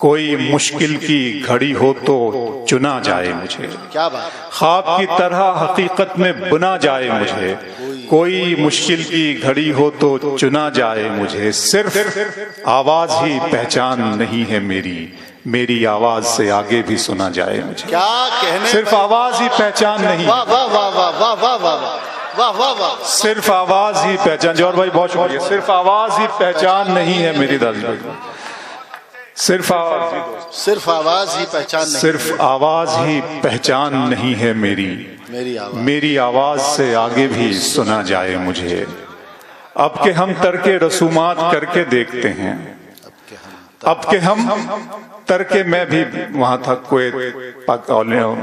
کوئی مشکل کی گھڑی ہو تو چنا جائے مجھے، کیا بات، خواب کی طرح حقیقت میں بنا جائے مجھے، کوئی مشکل کی گھڑی ہو تو چنا جائے مجھے، صرف آواز ہی پہچان نہیں ہے میری، میری آواز سے آگے بھی سنا جائے مجھے، کیا کہنے، صرف آواز ہی پہچان نہیں، واہ واہ واہ واہ واہ واہ واہ واہ واہ واہ، صرف آواز ہی پہچان، جوہر بھائی بہت شکریہ، صرف آواز ہی پہچان نہیں ہے میری، داش بھائی صرف آواز ہی پہچان نہیں، صرف آواز ہی پہچان نہیں ہے میری، میری آواز سے آگے بھی سنا جائے مجھے، اب کہ ہم ترک رسومات کر کے دیکھتے ہیں، اب کہ ہم ترک، میں بھی وہاں تھا، کویت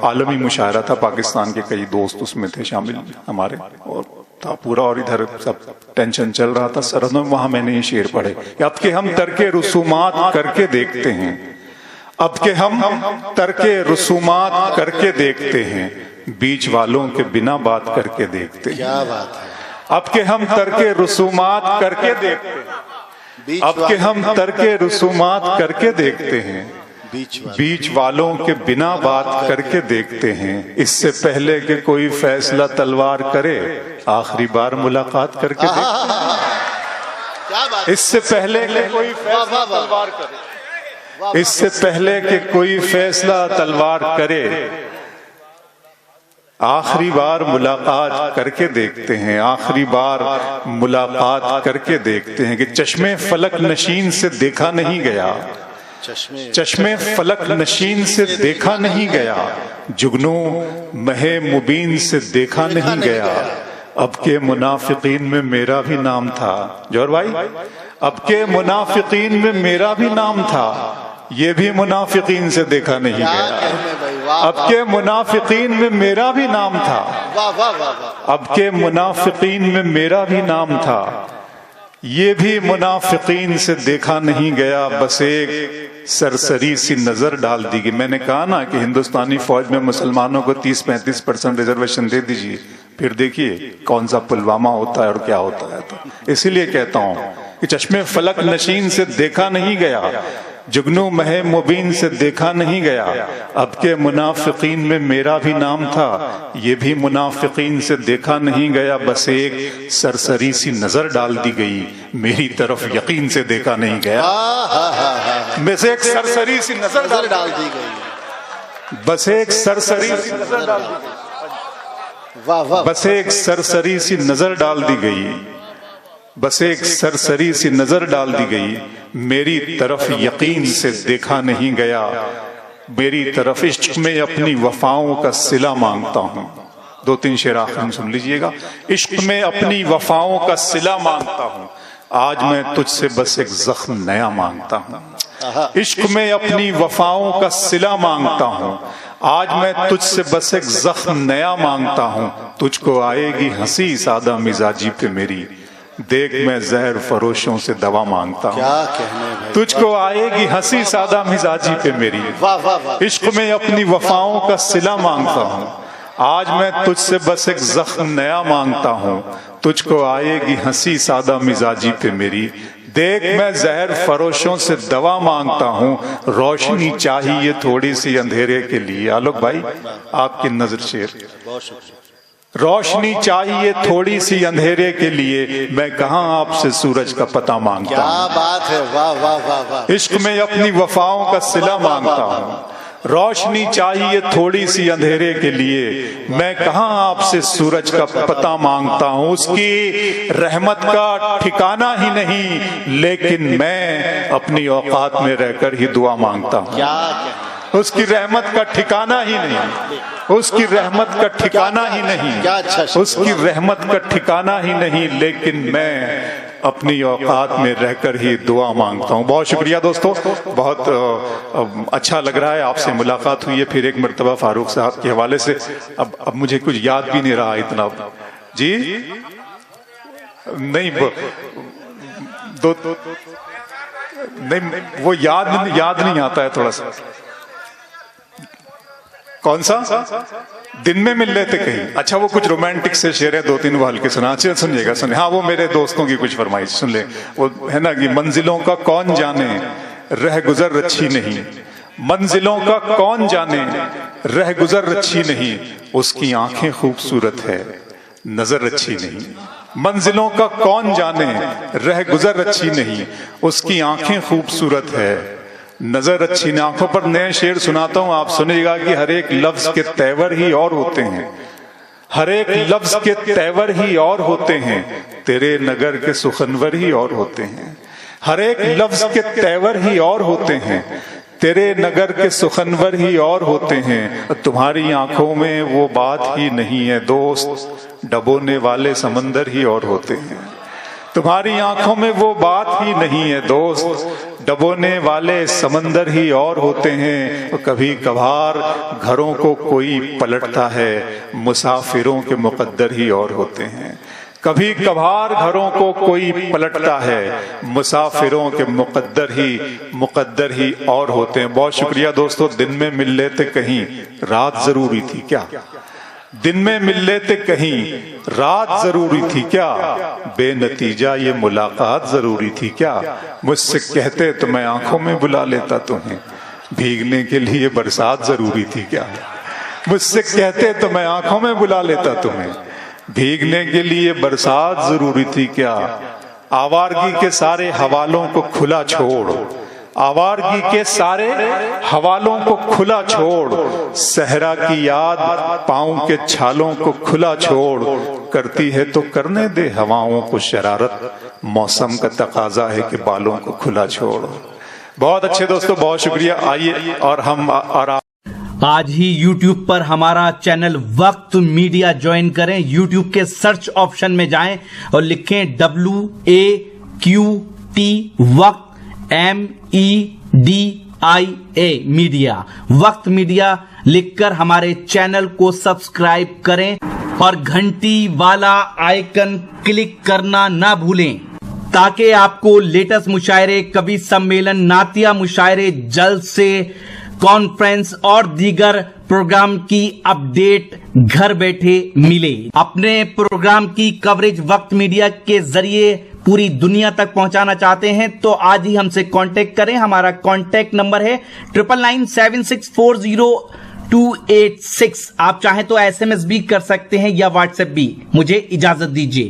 عالمی مشاعرہ تھا، پاکستان کے کئی دوست اس میں تھے شامل ہمارے، اور تھا پورا، اور ادھر سب ٹینشن چل رہا تھا سرحدوں میں، وہاں میں نے یہ شعر پڑھے، اب کہ ہم ترک رسومات کر کے دیکھتے ہیں، اب کہ ہم ترک رسومات کر کے دیکھتے ہیں، بیچ والوں کے بنا بات کر کے دیکھتے ہیں، کیا بات ہے، اب کہ ہم ترک رسومات کر کے دیکھتے ہیں، اب کہ ہم ترک رسومات کر کے دیکھتے ہیں، بیچ والوں کے بنا بات کر کے دیکھتے ہیں، اس سے پہلے کہ کوئی فیصلہ تلوار کرے آخری بار ملاقات کر کے دیکھتے ہیں، اس سے پہلے کہ کوئی فیصلہ تلوار کرے، اس سے پہلے کہ کوئی فیصلہ تلوار کرے آخری بار ملاقات کر کے دیکھتے ہیں، آخری بار ملاقات کر کے دیکھتے ہیں، کہ چشمے فلک نشین سے دیکھا نہیں گیا، چشمے فلک نشین سے دیکھا نہیں گیا، جگنو مہ مبین سے دیکھا نہیں گیا، اب کے منافقین میں میرا بھی نام تھا، جوہر بھائی اب کے منافقین میں میرا بھی نام تھا، یہ بھی منافقین سے دیکھا نہیں گیا، اب کے منافقین میں میرا بھی نام تھا، اب کے منافقین میں میرا بھی نام تھا، یہ بھی منافقین سے دیکھا نہیں گیا، بس ایک سرسری سی نظر ڈال دی گئی۔ میں نے کہا نا کہ ہندوستانی فوج میں مسلمانوں کو 30-35% ریزرویشن دے دیجیے، پھر دیکھیے کون سا پلوامہ ہوتا ہے اور کیا ہوتا ہے، تو اسی لیے کہتا ہوں کہ چشمے فلک نشین سے دیکھا نہیں گیا، جگنو مہ مبین سے دیکھا نہیں گیا، اب کے منافقین میں میرا بھی نام تھا، یہ بھی منافقین سے دیکھا نہیں گیا، بس ایک سرسری سی نظر ڈال دی گئی، میری طرف یقین سے دیکھا نہیں گیا، بس ایک سرسری سی نظر ڈال دی گئی، بس ایک سرسری سی نظر ڈال دی گئی، بس ایک سرسری سی نظر ڈال دی گئی، بس ایک سرسری سی نظر ڈال دی گئی، میری طرف یقین سے دیکھا نہیں گیا، میری طرف عشق میں اپنی وفاؤں کا صلہ مانگتا ہوں، 2-3 شعر آخر میں سن لیجئے گا، عشق میں اپنی وفاؤں کا صلہ مانگتا ہوں، آج میں تجھ سے بس ایک زخم نیا مانگتا ہوں، عشق میں اپنی وفاؤں کا صلہ مانگتا ہوں، آج میں تجھ سے بس ایک زخم نیا مانگتا ہوں، تجھ کو آئے گی ہنسی سادہ مزاجی پہ میری، دیکھ میں زہر فروشوں سے دوا مانگتا ہوں، تجھ کو آئے گی ہنسی سادہ مزاجی پہ میری، عشق میں اپنی وفاؤں کا صلہ مانگتا ہوں، آج میں تجھ سے بس ایک زخم نیا مانگتا ہوں، تجھ کو آئے گی ہنسی سادہ مزاجی پہ میری، دیکھ میں زہر فروشوں سے دوا مانگتا ہوں، روشنی چاہیے تھوڑی سی اندھیرے کے لیے، آلوک بھائی آپ کی نظر شعر، روشنی چاہیے تھوڑی سی اندھیرے کے لیے، میں کہاں آپ سے سورج کا پتہ مانگتا ہوں، کیا بات ہے، واہ واہ واہ واہ، عشق میں اپنی وفاؤں کا صلہ مانگتا ہوں، روشنی چاہیے تھوڑی سی اندھیرے کے لیے، میں کہاں آپ سے سورج کا پتہ مانگتا ہوں، اس کی رحمت کا ٹھکانہ ہی نہیں، لیکن میں اپنی اوقات میں رہ کر ہی دعا مانگتا ہوں، اس کی رحمت کا ٹھکانہ ہی نہیں، اس کی رحمت کا ٹھکانہ ہی نہیں، اس کی رحمت کا ٹھکانہ ہی نہیں، لیکن میں اپنی اوقات میں رہ کر ہی دعا مانگتا ہوں۔ بہت شکریہ دوستو، بہت اچھا لگ رہا ہے، آپ سے ملاقات ہوئی ہے پھر ایک مرتبہ فاروق صاحب کے حوالے سے، اب مجھے کچھ یاد بھی نہیں رہا اتنا، جی نہیں وہ یاد نہیں آتا ہے تھوڑا سا، کون سا دن میں مل لیتے کہیں، اچھا وہ کچھ رومانٹک سے شعر ہے 2-3 وہ ہلکے سنا، اچھا سنیے گا، سنیے، ہاں وہ میرے دوستوں کی کچھ فرمائش سن لیں، وہ ہے نا کہ منزلوں کا کون جانے رہ گزر اچھی نہیں، منزلوں کا کون جانے رہ گزر اچھی نہیں، اس کی آنکھیں خوبصورت ہے نظر اچھی نہیں، منزلوں کا کون جانے رہ گزر اچھی نہیں، اس کی آنکھیں خوبصورت ہے نظر اچھی نہیں۔ آنکھوں پر نئے شعر سناتا ہوں، آپ سنیے گا کہ ہر ایک لفظ کے تیور ہی اور ہوتے ہیں، ہر ایک لفظ کے تیور ہی اور ہوتے ہیں، تیرے نگر کے سخنور ہی اور ہوتے ہیں، ہر ایک لفظ کے تیور ہی اور ہوتے ہیں، تیرے نگر کے سخنور ہی اور ہوتے ہیں، تمہاری آنکھوں میں وہ بات ہی نہیں ہے دوست، ڈبونے والے سمندر ہی اور ہوتے ہیں، تمہاری آنکھوں میں وہ بات ہی نہیں ہے دوست، ڈبونے والے سمندر ہی اور ہوتے ہیں، کبھی کبھار گھروں کو کوئی پلٹتا ہے، مسافروں کے مقدر ہی اور ہوتے ہیں، کبھی کبھار گھروں کو کوئی پلٹتا ہے، مسافروں کے مقدر ہی اور ہوتے ہیں۔ بہت شکریہ دوستو، دن میں مل لیتے کہیں رات ضروری تھی کیا، دن میں مل لیتے کہیں رات ضروری تھی کیا، بے نتیجہ یہ ملاقات ضروری تھی کیا، مجھ سے کہتے تو میں آنکھوں میں بلا لیتا تمہیں، بھیگنے کے لیے برسات ضروری تھی کیا، مجھ سے کہتے تو میں آنکھوں میں بلا لیتا تمہیں، بھیگنے کے لیے برسات ضروری تھی کیا، آوارگی کے سارے حوالوں کو کھلا چھوڑ، آوارگی کے سارے حوالوں کو کھلا چھوڑ، صحرا کی یاد پاؤں کے چھالوں کو کھلا چھوڑ، کرتی ہے تو کرنے دے ہواؤں کو شرارت، موسم کا تقاضا ہے کہ بالوں کو کھلا چھوڑ۔ بہت اچھے دوستو، بہت شکریہ۔ آئیے اور ہم آج ہی یوٹیوب پر ہمارا چینل وقت میڈیا جوائن کریں، یوٹیوب کے سرچ آپشن میں جائیں اور لکھیں WAQT وقت MEDIA میڈیا، وقت میڈیا لکھ کر ہمارے چینل کو سبسکرائب کریں اور گھنٹی والا آئیکن کلک کرنا نہ بھولیں تاکہ آپ کو لیٹسٹ مشاعرے، کبھی سمیلن، نعتیہ مشاعرے، جلد سے کانفرنس اور دیگر پروگرام کی اپڈیٹ گھر بیٹھے ملے۔ اپنے پروگرام کی کوریج وقت میڈیا کے ذریعے پوری دنیا تک پہنچانا چاہتے ہیں تو آج ہی ہم سے کانٹیکٹ کریں۔ ہمارا کانٹیکٹ نمبر ہے 9997640286۔ آپ چاہیں تو SMS بھی کر سکتے ہیں یا واٹس ایپ بھی۔ مجھے اجازت دیجیے۔